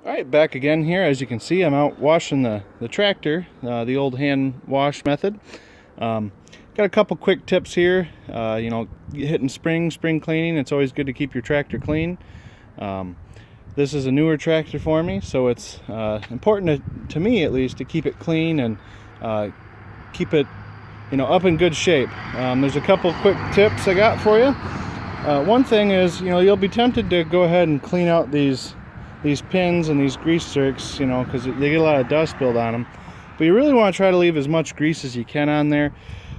Alright, back again here. As you can see, I'm out washing the tractor, the old hand wash method. Got a couple quick tips here. Hitting spring cleaning, it's always good to keep your tractor clean. This is a newer tractor for me, so it's important to me at least to keep it clean and keep it up in good shape. There's a couple quick tips I got for you. One thing is, you'll be tempted to go ahead and clean out these pins and these grease zerks, because they get a lot of dust build on them. But you really want to try to leave as much grease as you can on there,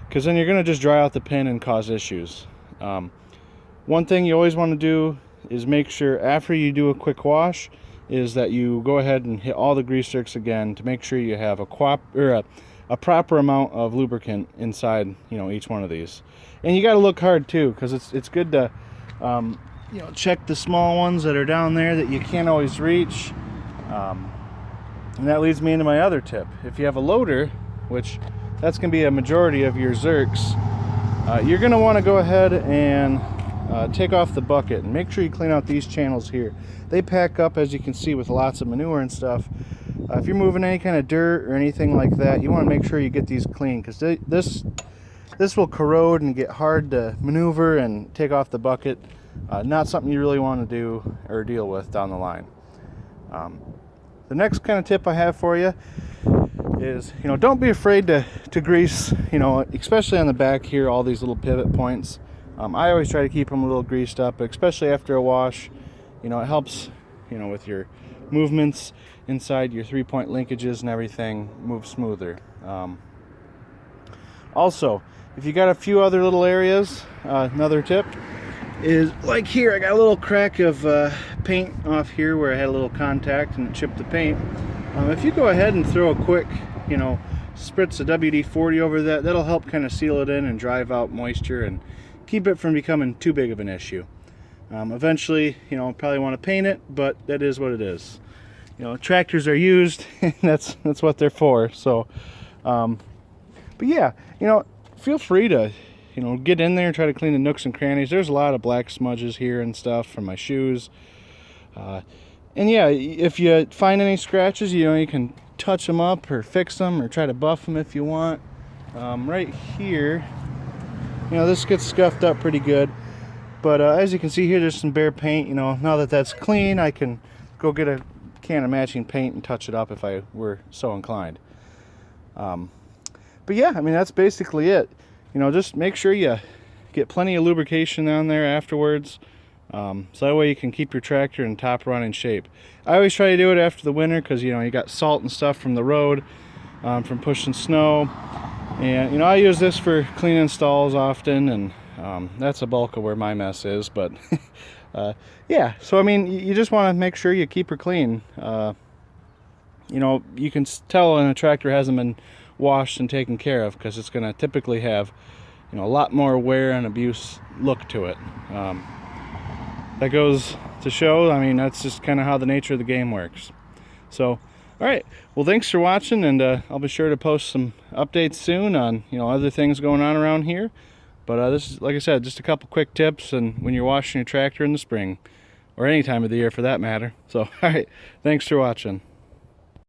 because then you're going to just dry out the pin and cause issues. One thing you always want to do is make sure after you do a quick wash is that you go ahead and hit all the grease zerks again to make sure you have a proper amount of lubricant inside each one of these. And you got to look hard too, because it's good to check the small ones that are down there that you can't always reach. And that leads me into my other tip. If you have a loader, which that's going to be a majority of your zerks, you're going to want to go ahead and take off the bucket and make sure you clean out these channels here. They pack up, as you can see, with lots of manure and stuff. If you're moving any kind of dirt or anything like that, you want to make sure you get these clean, because this will corrode and get hard to maneuver and take off the bucket. Not something you really want to do or deal with down the line. The next kind of tip I have for you is, don't be afraid to grease, especially on the back here, all these little pivot points. I always try to keep them a little greased up, especially after a wash. It helps, with your movements inside your 3-point linkages and everything move smoother. Also, if you got a few other little areas, another tip is, like here, I got a little crack of paint off here where I had a little contact and it chipped the paint. If you go ahead and throw a quick, spritz of WD-40 over that, that'll help kind of seal it in and drive out moisture and keep it from becoming too big of an issue. Eventually, probably want to paint it, but that is what it is. Tractors are used, and that's what they're for. So, but yeah, feel free to get in there and try to clean the nooks and crannies. There's a lot of black smudges here and stuff from my shoes. And yeah, if you find any scratches, you can touch them up or fix them or try to buff them if you want. Right here, this gets scuffed up pretty good. But as you can see here, there's some bare paint. Now that that's clean, I can go get a can of matching paint and touch it up if I were so inclined. But yeah, that's basically it. Just make sure you get plenty of lubrication on there afterwards, so that way you can keep your tractor in top running shape. I always try to do it after the winter, because you got salt and stuff from the road, from pushing snow, and I use this for cleaning stalls often, and that's a bulk of where my mess is. But yeah, so you just want to make sure you keep her clean. You can tell when a tractor hasn't been washed and taken care of, because it's going to typically have a lot more wear and abuse look to it. That goes to show, that's just kind of how the nature of the game works. So alright, well, thanks for watching, and I'll be sure to post some updates soon on other things going on around here. But this is, like I said, just a couple quick tips and when you're washing your tractor in the spring, or any time of the year for that matter. So alright, thanks for watching.